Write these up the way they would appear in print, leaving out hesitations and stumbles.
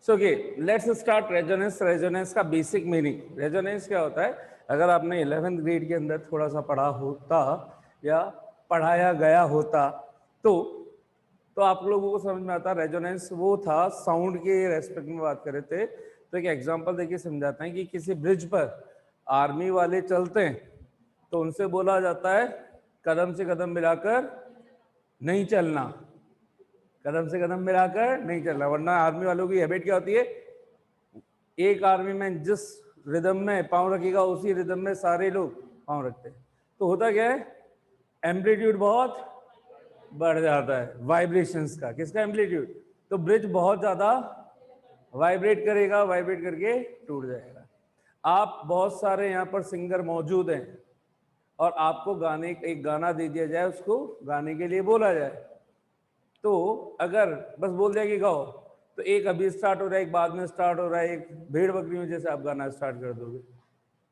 So okay, let's start resonance. Resonance का basic meaning, resonance क्या होता है? अगर आपने 11th ग्रेड के अंदर थोड़ा सा पढ़ा होता या पढ़ाया गया होता तो आप लोगों को समझ में आता। रेजोनेंस वो था, साउंड के रेस्पेक्ट में बात कर रहे थे। तो एक एग्जांपल देखिए समझाते हैं कि किसी ब्रिज पर आर्मी वाले चलते हैं तो उनसे बोला जाता है कदम से कदम मिलाकर नहीं चलना, कदम से कदम मिलाकर नहीं चलना। वरना आर्मी वालों की हैबिट क्या होती है, एक आर्मी में जिस रिदम में पाँव रखेगा उसी रिदम में सारे लोग पाँव रखते हैं। तो होता क्या है, एम्पलीट्यूड बहुत बढ़ जाता है वाइब्रेशंस का। किसका एम्पलीट्यूड? तो ब्रिज बहुत ज्यादा वाइब्रेट करेगा, वाइब्रेट करके टूट जाएगा। आप बहुत सारे यहाँ पर सिंगर मौजूद हैं और आपको गाने एक गाना दे दिया जाए, उसको गाने के लिए बोला जाए, तो अगर बस बोल दिया कि गाओ, तो एक अभी स्टार्ट हो रहा है, एक बाद में स्टार्ट हो रहा है, एक भेड़ बकरियों जैसे आप गाना स्टार्ट कर दोगे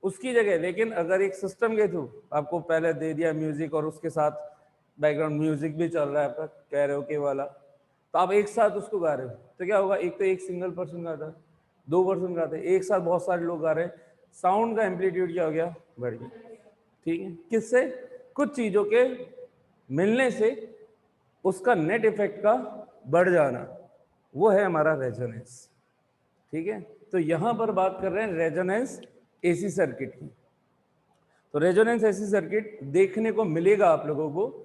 उसकी जगह। लेकिन अगर एक सिस्टम के थ्रू आपको पहले दे दिया म्यूजिक और उसके साथ बैकग्राउंड म्यूजिक भी चल रहा है आपका कैरोके वाला, तो आप एक साथ उसको गा रहे हो, तो क्या होगा, एक तो एक सिंगल पर्सन गाता है, 2 पर्सन गाते हैं, एक साथ बहुत सारे लोग गा रहे हैं, साउंड का एम्पलीट्यूड क्या हो गया, बढ़ गया। ठीक है, किससे? कुछ चीजों के मिलने से उसका नेट इफेक्ट का बढ़ जाना, वो है हमारा रेजोनेंस। ठीक है, तो यहां पर बात कर रहे हैं रेजोनेंस एसी सर्किट की। तो रेजोनेंस एसी सर्किट देखने को मिलेगा आप लोगों को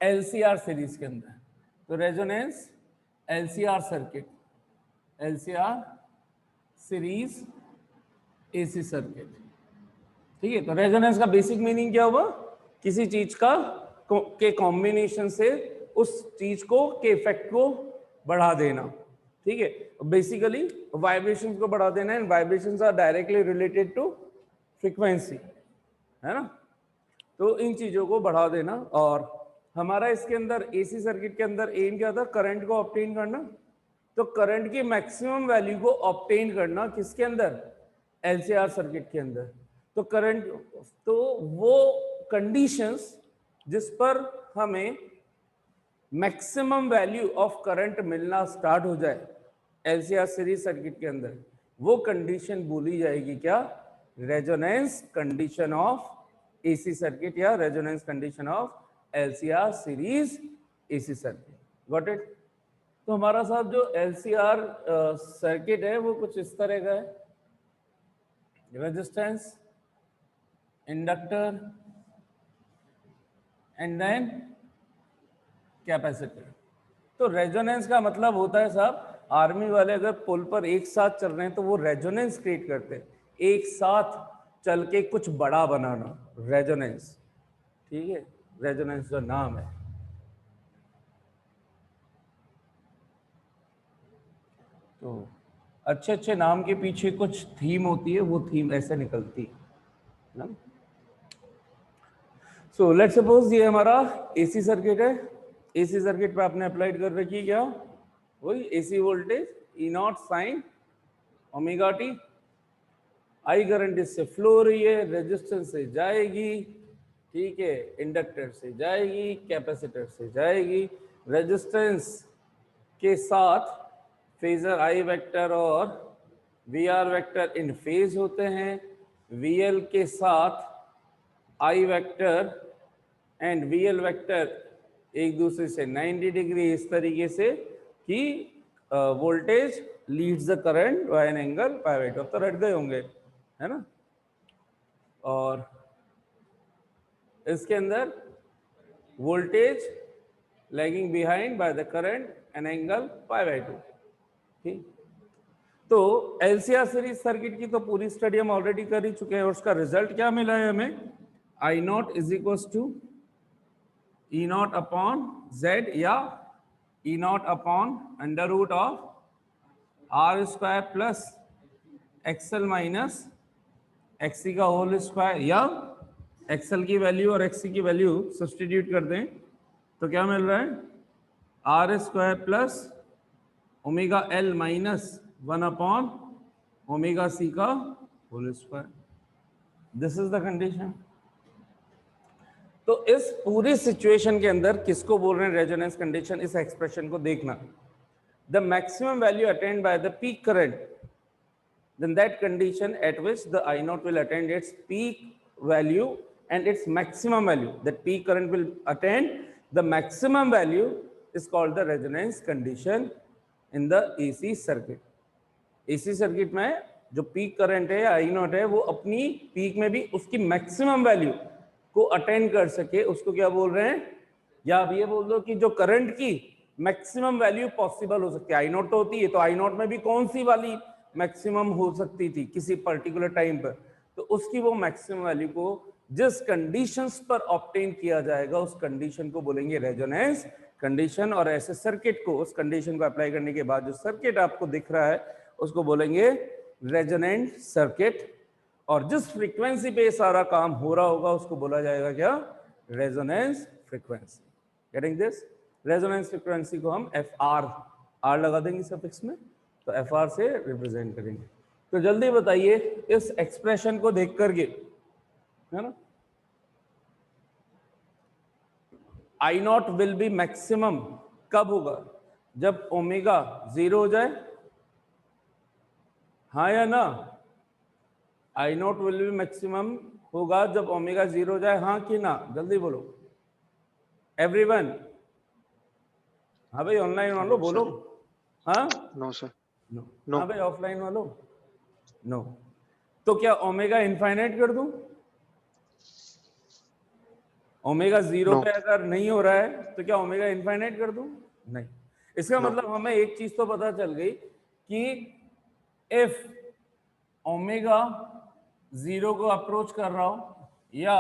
एलसीआर सीरीज के अंदर। तो resonance LCR circuit, LCR series AC circuit. ठीक है, तो रेजोनेंस का बेसिक मीनिंग क्या हुआ, किसी चीज का के कॉम्बिनेशन से उस चीज को के इफेक्ट को बढ़ा देना। ठीक है, बेसिकली वाइब्रेशंस को बढ़ा देना, and vibrations are directly related to frequency, है ना। तो इन चीजों को बढ़ा देना। और हमारा इसके अंदर एसी सर्किट के अंदर एम क्या था, करंट को ऑब्टेन करना। तो करंट की मैक्सिमम वैल्यू को ऑब्टेन करना किसके अंदर, एलसीआर सर्किट के अंदर। तो करंट, तो वो कंडीशंस जिस पर हमें मैक्सिमम वैल्यू ऑफ करंट मिलना स्टार्ट हो जाए एलसीआर सीरीज सर्किट के अंदर, वो कंडीशन बोली जाएगी क्या, resonance condition of AC circuit या resonance condition of LCR series AC circuit. Got it. तो हमारा साथ जो एलसीआर सर्किट है वो कुछ इस तरह का है, resistance, inductor and then capacitor. तो रेजोनेंस का मतलब होता है साहब, आर्मी वाले अगर पुल पर एक साथ चल रहे हैं तो वो रेजोनेंस क्रिएट करते हैं, एक साथ चल के कुछ बड़ा बनाना, रेजोनेंस। ठीक है, रेजोनेंस जो नाम है। तो अच्छे अच्छे नाम के पीछे कुछ थीम होती है, वो थीम ऐसे निकलती है ना। सो लेट्स सपोज ये हमारा एसी सर्किट है। एसी सर्किट पे आपने अप्लाइड कर रखी है क्या, वही AC voltage E naught sine omega T. I current इससे फ्लो हो रही है, रेजिस्टेंस से जाएगी, ठीक है, इंडक्टर से जाएगी, कैपेसिटर से जाएगी। रेजिस्टेंस के साथ फेजर आई वेक्टर और V R vector in phase होते हैं। वीएल के साथ I vector and VL vector एक दूसरे से 90 डिग्री, इस तरीके से कि voltage leads the current by an angle pi 2। अब तो रट गए होंगे, है ना। और इसके अंदर voltage lagging behind by the current N angle pi 2। ठीक, तो एलसीआर सीरीज सर्किट की तो पूरी स्टडी हम ऑलरेडी कर ही चुके हैं, और उसका रिजल्ट क्या मिला है हमें, I naught is equal to E not upon Z या E not upon under root of R square plus XL minus XC का होल स्क्वायर, या एक्सएल की वैल्यू और एक्सी की वैल्यू सब्सटीट्यूट कर दें तो क्या मिल रहा है, R square plus omega L minus 1 upon omega C का whole square. This is the condition. तो इस पूरी सिचुएशन के अंदर किसको बोल रहे हैं रेजोनेंस कंडीशन, इस एक्सप्रेशन को देखना। the maximum value attained by the peak current, then that condition at which the I naught will attain its peak value and its maximum value, that peak current will attain the maximum value, is called the resonance condition in the AC circuit. AC circuit में जो peak current है या आई not है वो अपनी peak में भी उसकी मैक्सिमम वैल्यू को अटेन कर सके, उसको क्या बोल रहे हैं, या आप ये बोल दो कि जो करंट की मैक्सिमम वैल्यू पॉसिबल हो सकती है। आई नॉट तो होती है, तो आई नॉट में भी कौन सी वाली मैक्सिमम हो सकती थी किसी पर्टिकुलर टाइम पर, तो उसकी वो मैक्सिमम वैल्यू को जिस कंडीशंस पर ऑब्टेन किया जाएगा उस कंडीशन को बोलेंगे रेजोनेंस कंडीशन। और ऐसे सर्किट को, उस कंडीशन को अप्लाई करने के बाद जो सर्किट आपको दिख रहा है उसको बोलेंगे रेजोनेंट सर्किट। और जिस फ्रीक्वेंसी पे सारा काम हो रहा होगा उसको बोला जाएगा क्या, resonance frequency. Getting this? Resonance frequency को हम एफ आर लगा देंगे सफिक्स में, तो एफ आर से रिप्रेजेंट करेंगे। तो जल्दी बताइए इस एक्सप्रेशन को देख करके, है ना, आई नॉट विल बी मैक्सिमम कब होगा, जब ओमेगा 0 हो जाए, हाँ या ना? आई नॉट विल बी मैक्सिमम होगा जब ओमेगा 0 हो जाए, हाँ कि ना? जल्दी बोलो एवरीवन। हाँ भाई ऑनलाइन वालों बोलो, हाँ? No sir, no. हाँ भाई ऑफलाइन वालों, नो। तो क्या ओमेगा इनफाइनाइट कर दूं? ओमेगा 0 पे अगर नहीं हो रहा है तो क्या ओमेगा इनफाइनाइट कर दूं? नहीं। इसका मतलब हमें एक चीज तो पता चल गई कि इफ ओमेगा 0 को अप्रोच कर रहा हो या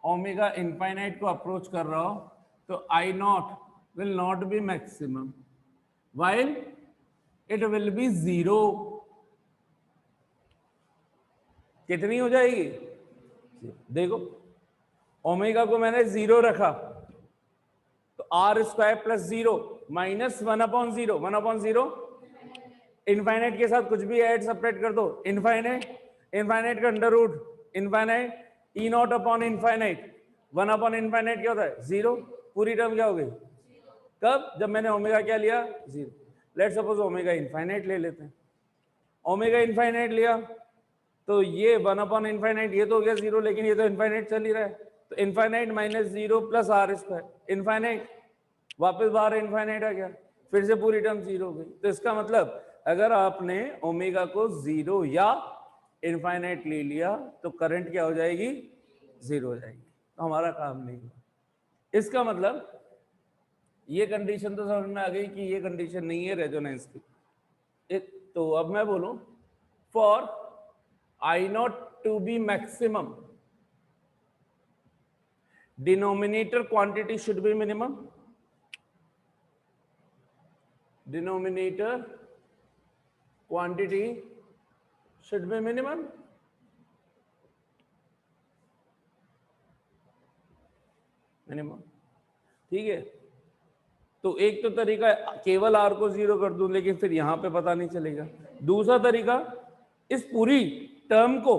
ओमेगा इनफाइनाइट को अप्रोच कर रहा हो तो आई not will not be maximum while it will be 0। कितनी हो जाएगी? देखो ओमेगा को मैंने 0 रखा तो R square plus 0 minus 1/0, 1/0 infinite के साथ कुछ भी ऐड सपरेट कर दो, इनफाइनाइट, इनफाइनाइट का under root infinite, e not upon infinite, 1/इनफाइनाइट क्या होता है? 0। पूरी टर्म क्या हो गई? कब? जब मैंने ओमेगा क्या लिया? 0। लेट्स सपोज ओमेगा इनफाइनाइट ले लेते हैं। ओमेगा इनफाइनाइट लिया तो ये 1/इनफाइनाइट ये तो हो गया 0, लेकिन ये तो इनफाइनाइट चल ही रहा है, तो infinite minus 0 plus R square, infinite वापस बाहर इनफाइनाइट आ गया, फिर से पूरी टर्म 0 हो गई। तो इसका मतलब अगर आपने ओमेगा को 0 या इनफाइनाइट ले लिया तो करंट क्या हो जाएगी? 0 हो जाएगी। तो हमारा काम नहीं हुआ। इसका मतलब ये कंडीशन तो समझ में आ गई कि ये कंडीशन नहीं है रेजोनेंस की। तो अब मैं बोलूं for I naught to be maximum denominator quantity should be minimum, denominator quantity should be minimum. Minimum, ठीक है। तो एक तो तरीका केवल आर को 0 कर दूं, लेकिन फिर यहां पे पता नहीं चलेगा। दूसरा तरीका इस पूरी टर्म को,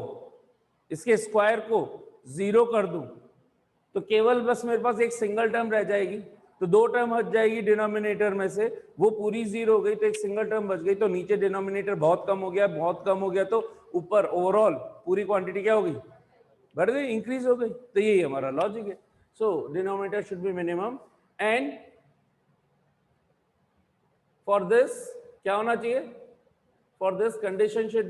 इसके स्क्वायर को 0 कर दूं तो केवल बस मेरे पास एक सिंगल टर्म रह जाएगी, तो 2 टर्म हट जाएगी डिनोमिनेटर में से, वो पूरी 0 हो गई तो एक सिंगल टर्म बच गई। तो नीचे डिनोमिनेटर बहुत कम हो गया, बहुत कम हो गया, तो ऊपर ओवरऑल पूरी क्वांटिटी क्या हो गई? बढ़ गई, इंक्रीज हो गई। तो यही हमारा लॉजिक है। So denominator should be minimum and for this क्या होना चाहिए? For this condition should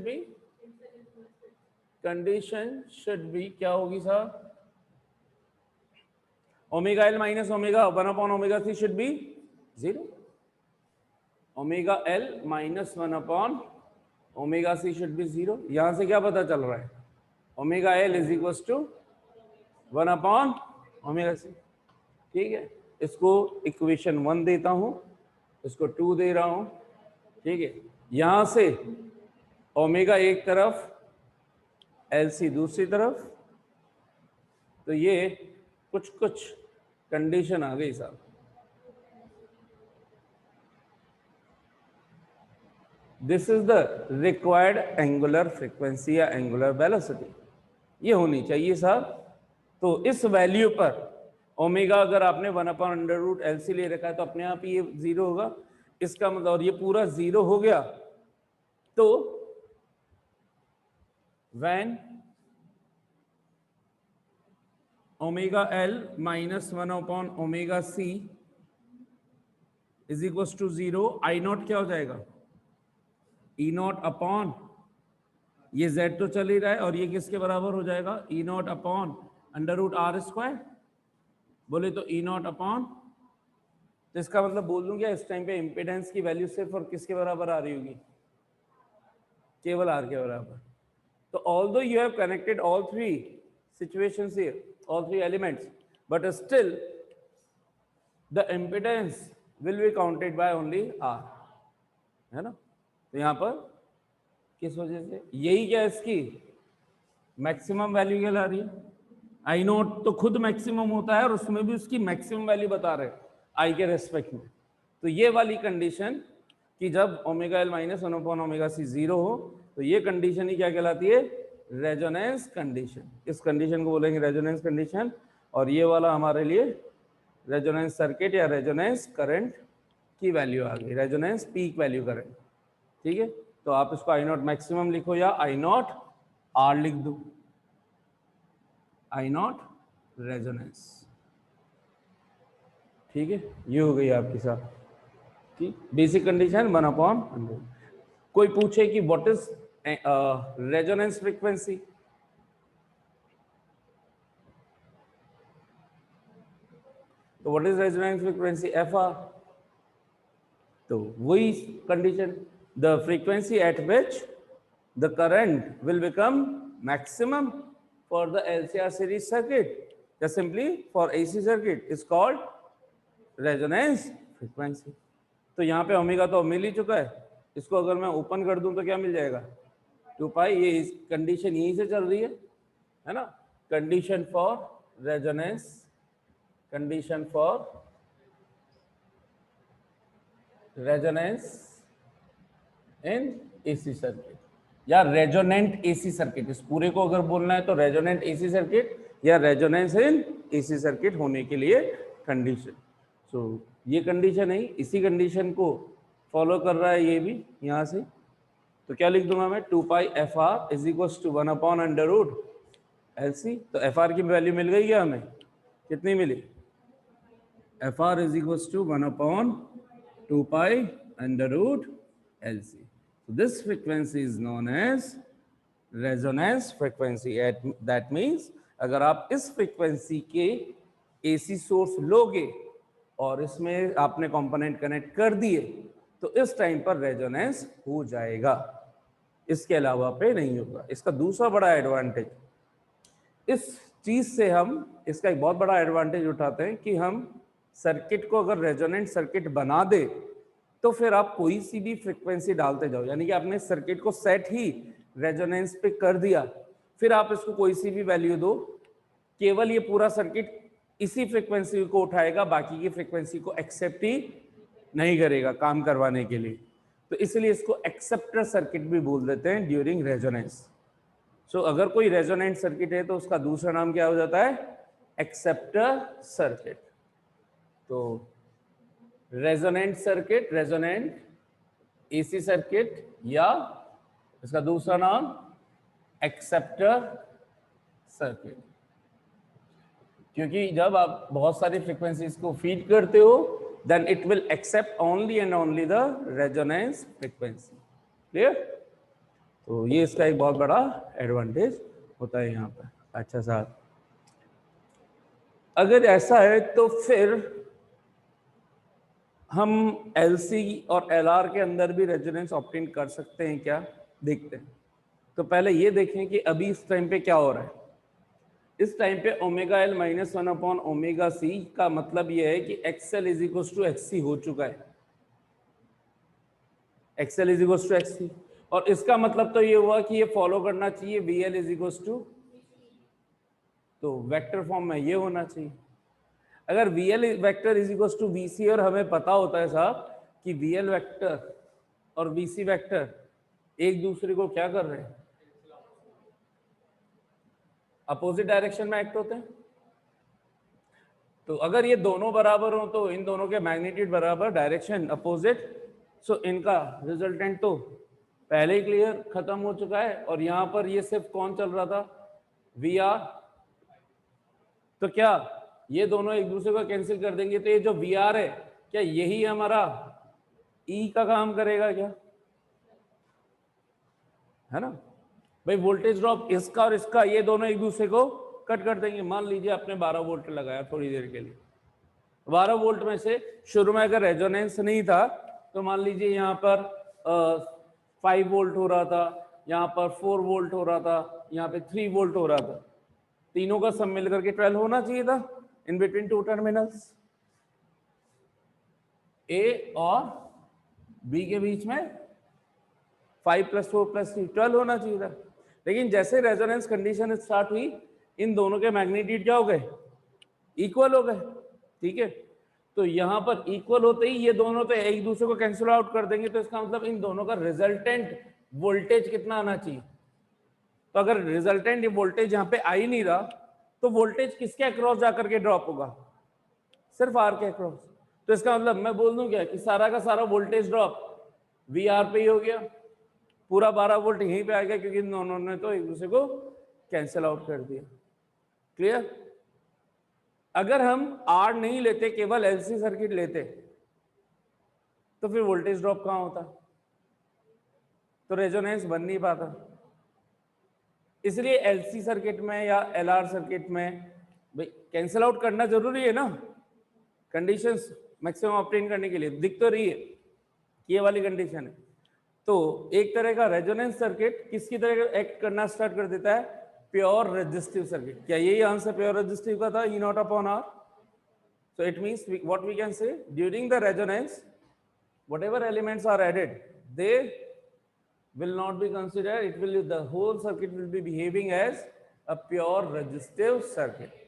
be क्या होगी साहब? ओमेगा एल माइनस ओमेगा 1/ओमेगा c should be 0। Omega L minus 1/ओमेगा c शुड बी 0। यहां से क्या पता चल रहा है? Omega L is equal to 1/ओमेगा c। ठीक है, इसको इक्वेशन 1 देता हूं, इसको 2 दे रहा हूं, ठीक है। यहां से ओमेगा एक तरफ, एलसी दूसरी तरफ, तो ये कुछ कंडीशन आ गई साहब। This is the required angular frequency या एंगुलर वेलोसिटी, ये होनी चाहिए साहब। तो इस वैल्यू पर ओमेगा अगर आपने 1/√LC ले रखा है तो अपने आप ही ये 0 होगा। इसका मतलब, और ये पूरा 0 हो गया, तो when omega L minus 1/ωc is equal to 0, I naught क्या हो जाएगा, ई नॉट अपॉन, ये z तो चल ही रहा है, और ये किसके बराबर हो जाएगा, ई नॉट अपॉन √r², बोले तो ई नॉट अपॉन, तो इसका मतलब बोल दूं क्या, इस टाइम पे इम्पिडेंस की वैल्यू सिर्फ और किसके बराबर आ रही होगी, केवल r के बराबर। तो although you have connected all 3 situations here, all 3 elements, but still the impedance will be counted by only r, है ना। तो यहाँ पर किस वजह से, यही क्या इसकी मैक्सिमम वैल्यू क्या ला रही है, आई नोट तो खुद मैक्सिमम होता है और उसमें भी उसकी मैक्सिमम वैल्यू बता रहे हैं आई के रेस्पेक्ट में। तो ये वाली कंडीशन कि जब ओमेगा एल माइनस 1/ωc 0 हो, तो ये कंडीशन ही क्या कहलाती है, रेजोनेंस कंडीशन। इस कंडीशन को बोलेंगे रेजोनेंस कंडीशन, और ये वाला हमारे लिए रेजोनेंस सर्किट या रेजोनेंस करंट की वैल्यू आ गई, रेजोनेंस पीक वैल्यू करंट। ठीक है, तो आप इसको आई नॉट मैक्सिमम लिखो या आई नॉट आर लिख दो, आई नॉट रेजोनेंस। ठीक है, ये हो गई आपके साथ, ठीक, बेसिक कंडीशन 1/100। कोई पूछे कि व्हाट इज रेजोनेंस फ्रीक्वेंसी, तो what is resonance frequency, FR। तो वही condition, the frequency at which the current will become maximum for the LCR series circuit या simply for AC circuit is called resonance frequency. तो यहाँ पे omega तो मिल ही चुका है, इसको अगर मैं ओपन कर दूं तो क्या मिल जाएगा, 2π। ये कंडीशन यहीं से चल रही है ना, condition for resonance, condition for resonance in AC circuit या रेजोनेंट AC सर्किट। इस पूरे को अगर बोलना है तो रेजोनेंट AC सर्किट या रेजोनेंस इन AC सर्किट होने के लिए कंडीशन। सो ये कंडीशन है, इसी कंडीशन को फॉलो कर रहा है ये भी यहाँ से। तो क्या लिख दूंगा मैं, 2π FR is equal to 1/√LC। तो FR की वैल्यू मिल गई क्या हमें, कितनी मिली, FR is equal to 1/2π√LC। So this frequency is known as resonance frequency. That means अगर आप इस फ्रीक्वेंसी के AC सोर्स लोगे और इसमें आपने कंपोनेंट कनेक्ट कर दिए तो इस टाइम पर रेजोनेंस हो जाएगा, इसके अलावा पे नहीं होगा। इसका दूसरा बड़ा एडवांटेज, इस चीज से हम इसका एक बहुत बड़ा एडवांटेज उठाते हैं कि हम सर्किट को अगर रेजोनेंट सर्किट बना दे तो फिर आप कोई सी भी फ्रीक्वेंसी डालते जाओ, यानी कि आपने सर्किट को सेट ही रेजोनेंस पे कर दिया, फिर आप इसको कोई सी भी वैल्यू दो, केवल ये पूरा सर्किट इसी फ्रीक्वेंसी को उठाएगा, बाकी की फ्रीक्वेंसी को एक्सेप्ट ही नहीं करेगा काम करवाने के लिए। तो इसलिए इसको एक्सेप्टर सर्किट भी बोल देते हैं ड्यूरिंग रेजोनेंस। सो अगर कोई रेजोनेंट सर्किट है तो उसका दूसरा नाम क्या हो जाता है, एक्सेप्टर सर्किट। तो resonant circuit, resonant AC circuit, या इसका दूसरा नाम एक्सेप्टर सर्किट, क्योंकि जब आप बहुत सारी फ्रीक्वेंसीज को फीड करते हो then it will accept only and only the resonance frequency. Clear? तो ये इसका एक बहुत बड़ा एडवांटेज होता है यहाँ पर। अच्छा साहब, अगर ऐसा है तो फिर हम LC और LR के अंदर भी रेजोनेंस ऑब्टेन कर सकते हैं क्या, देखते हैं। तो पहले ये देखें कि अभी इस टाइम पे क्या हो रहा है। इस टाइम पे ओमेगा एल माइनस 1/ωc का मतलब यह है कि XL is equal to XC हो चुका है, XL is equal to XC, और इसका मतलब तो ये हुआ कि ये फॉलो करना चाहिए VL इज इक्वल टू, तो वेक्टर फॉर्म में ये होना चाहिए। अगर VL vector is equal to VC और हमें पता होता है साहब कि VL वेक्टर और VC वेक्टर एक दूसरे को क्या कर रहे हैं, अपोजिट डायरेक्शन में एक्ट होते हैं। तो अगर ये दोनों बराबर हो तो इन दोनों के मैग्नीट्यूड बराबर, डायरेक्शन अपोजिट सो इनका रिजल्टेंट तो पहले ही क्लियर खत्म हो चुका है, और यहां पर ये सिर्फ कौन चल रहा था, वी आर। तो क्या ये दोनों एक दूसरे को कैंसिल कर देंगे, तो ये जो वी आर है क्या यही हमारा ई का काम करेगा क्या, है ना भाई। वोल्टेज ड्रॉप इसका और इसका ये दोनों एक दूसरे को कट कर देंगे। मान लीजिए आपने 12 वोल्ट लगाया थोड़ी देर के लिए, 12 वोल्ट में से शुरू में अगर रेजोनेंस नहीं था तो मान लीजिए यहाँ पर 5 वोल्ट हो रहा था, यहाँ पर 4 वोल्ट हो रहा था, यहाँ पे 3 वोल्ट हो रहा था। तीनों का सब मिलकर के 12 होना चाहिए था इन बिटवीन टू टर्मिनल्स, ए और बी के बीच में 5 + 4 + 3 12 होना चाहिए था। लेकिन जैसे रेजोनेंस कंडीशन स्टार्ट हुई, इन दोनों के मैग्नीट्यूड क्या हो गए, इक्वल हो गए। ठीक है, तो यहां पर इक्वल होते ही ये दोनों तो एक दूसरे को कैंसिल आउट कर देंगे, तो इसका मतलब इन दोनों का रिजल्टेंट वोल्टेज कितना आना चाहिए। तो अगर रिजल्टेंट वोल्टेज यहाँ पे आ ही नहीं रहा, तो वोल्टेज किसके अक्रॉस जाकर के ड्रॉप होगा, सिर्फ आर के अक्रॉस। तो इसका मतलब मैं बोल दूं क्या कि सारा का सारा वोल्टेज ड्रॉप वी आर पे ही हो गया, पूरा 12 वोल्ट यहीं पे आ गया, क्योंकि इन दोनों ने तो एक दूसरे को कैंसिल आउट कर दिया। क्लियर। अगर हम आर नहीं लेते, केवल एलसी सर्किट लेते, तो फिर वोल्टेज ड्रॉप कहां होता, तो रेजोनेंस बन नहीं पाता। इसलिए एलसी सर्किट में या एलआर सर्किट में भाई कैंसिल आउट करना जरूरी है ना, कंडीशंस मैक्सिमम ऑब्टेन करने के लिए। दिख तो रही है ये वाली कंडीशन है। तो एक तरह का रेजोनेंस सर्किट किसकी तरह एक्ट करना स्टार्ट कर देता है, प्योर रेजिस्टिव सर्किट। क्या यही आंसर प्योर रेजिस्टिव का था, E naught upon R. So it means what we can say, during the resonance whatever elements are added, they will not be considered, it will, the whole circuit will be behaving as a pure resistive circuit।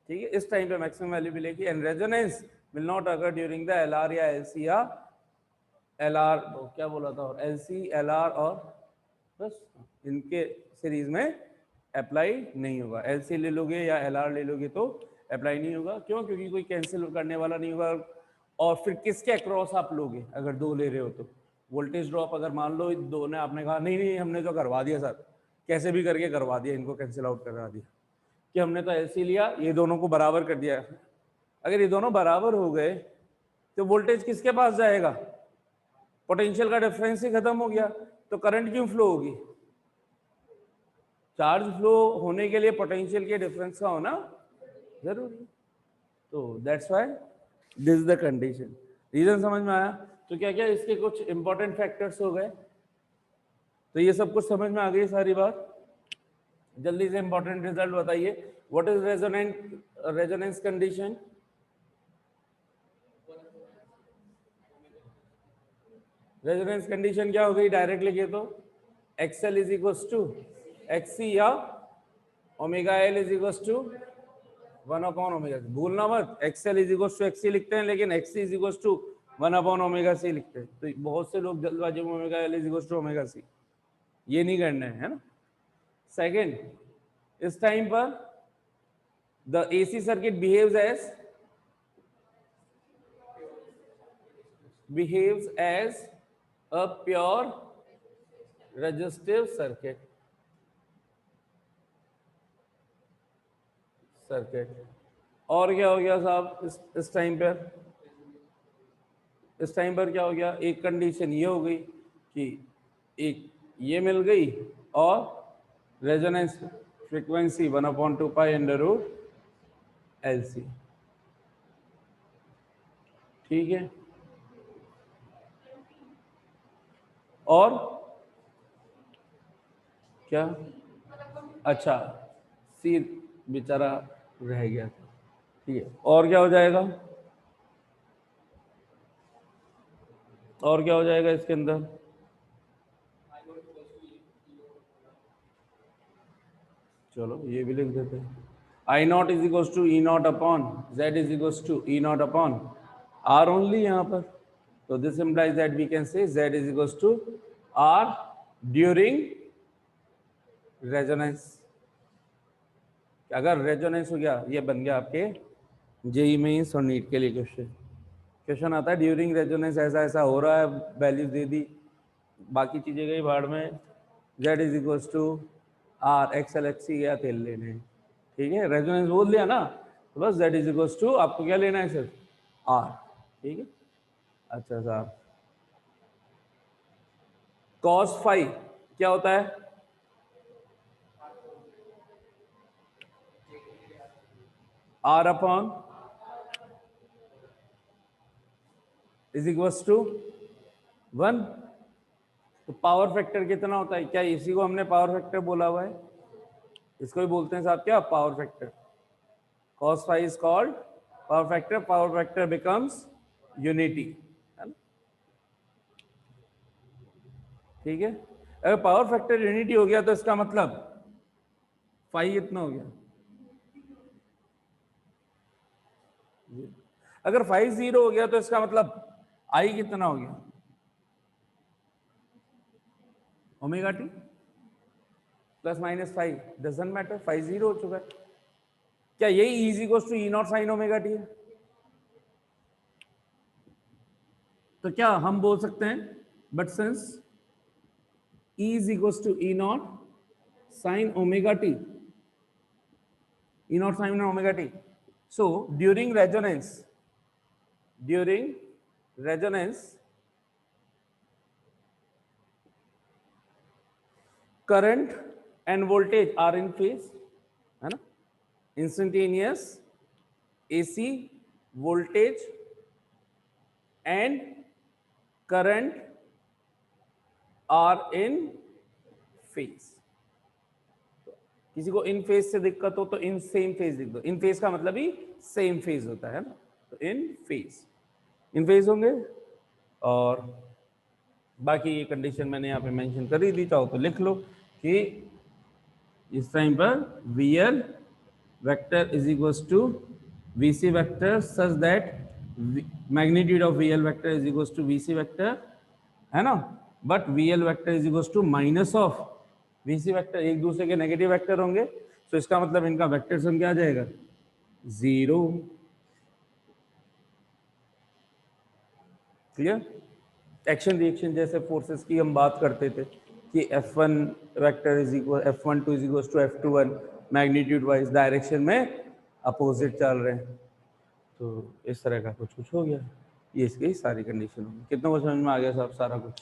ठीक है, इस time पे maximum value मिलेगी। And resonance will not occur during the LR या LC या LR, क्या बोला था, और एलसी एलआर, और बस इनके सीरीज में अप्लाई नहीं होगा। एलसी ले लोगे या एलआर ले लोगे तो अप्लाई नहीं होगा। क्यों, क्योंकि कोई कैंसिल करने वाला नहीं होगा। और फिर किसके अक्रॉस आप लोगे, अगर दो ले रहे हो तो वोल्टेज ड्रॉप, अगर मान लो दो ने, आपने कहा नहीं नहीं हमने तो करवा दिया सर, कैसे भी करके करवा दिया, इनको कैंसिल आउट करा दिया, कि हमने तो एलसी लिया, ये दोनों को बराबर कर दिया। अगर ये दोनों बराबर हो गए तो वोल्टेज किसके पास जाएगा, पोटेंशियल का डिफरेंस ही खत्म हो गया, तो करंट क्यों फ्लो होगी, चार्ज फ्लो होने के लिए पोटेंशियल के डिफरेंस का होना जरूरी। तो that's why this is the condition. Reason समझ में आया। तो क्या क्या इसके कुछ इंपॉर्टेंट फैक्टर्स हो गए, तो ये सब कुछ समझ में आ गई सारी बात। जल्दी से इंपॉर्टेंट रिजल्ट बताइए। What is resonance condition, resonance condition क्या हो गई, डायरेक्ट लिखे तो XL is equal to XC या omega L is equal to 1/ओमेगा। भूलना मत, XL is equal to XC लिखते हैं, लेकिन एक्सी इज इक्वल टू 1/ओमेगा सी लिखते हैं। तो बहुत से लोग जल्दबाजी में omega L is equal to omega C, ये नहीं करना है ना। सेकेंड, इस टाइम पर the AC circuit behaves as a pure resistive circuit। और क्या हो गया साहब इस टाइम पर, इस टाइम पर क्या हो गया, एक कंडीशन ये हो गई कि एक ये मिल गई, और resonance frequency 1/2 pi under root LC। ठीक है, और क्या, अच्छा सी बेचारा रह गया था। ठीक है, और क्या हो जाएगा, और क्या हो जाएगा इसके अंदर, चलो ये भी लिख देते हैं। I naught is equal to E naught upon Z is equal to E naught upon R only यहाँ पर। तो this implies that we can say Z is equal to R during resonance. अगर रेजोनेंस हो गया, ये बन गया आपके जेई मेंस और नीट के लिए क्वेश्चन। क्वेश्चन आता है ड्यूरिंग रेजोनेंस ऐसा ऐसा हो रहा है, वैल्यूज दे दी, बाकी चीजें गई भाड़ में, z is equal to R, X L X C गया तेल लेने, ठीक है, रेजोनेंस बोल दिया ना, तो बस z इज इक्वल टू आपको क्या लेना है सिर्फ r, ठीक है। अच्छा साहब, cos फाई क्या होता है? r upon is equal to 1। तो पावर फैक्टर कितना होता है? क्या इसी को हमने पावर फैक्टर बोला हुआ है? इसको ही बोलते हैं साहब क्या, power factor. cos phi is called power factor, power factor becomes unity, है ना, ठीक है। अगर पावर फैक्टर यूनिटी हो गया तो इसका मतलब फाई कितना हो गया? अगर फाई 0 हो गया तो इसका मतलब आई कितना हो गया? Omega t plus minus five, doesn't matter, phi 0 हो चुका है। क्या यही is equal to E naught sine omega t है? तो क्या हम बोल सकते हैं but since E is equal to E naught sine omega t, E naught sine omega t, so during resonance current and voltage are in phase, है ना, instantaneous AC voltage and current are in phase। किसी को इन phase से दिक्कत हो तो in same phase लिख दो, इन फेज का मतलब ही सेम फेज होता है ना, तो इन फेज होंगे। और बाकी ये कंडीशन मैंने यहाँ पे मेंशन कर ही दी, चाहो तो लिख लो कि इस टाइम पर VL vector is equals to VC vector such that magnitude of VL vector is equals to VC vector, है ना, but VL vector is equals to minus of VC vector, एक दूसरे के नेगेटिव वेक्टर होंगे, तो इसका मतलब इनका वेक्टर सम क्या आ जाएगा? 0। क्लियर? एक्शन रिएक्शन जैसे फोर्सेस की हम बात करते थे कि F1 vector is equal F12 is equal to F21, magnitude wise direction में अपोजिट चल रहे हैं, तो इस तरह का कुछ हो गया। ये इसकी सारी कंडीशन होगी। कितना समझ में आ गया साहब सारा कुछ?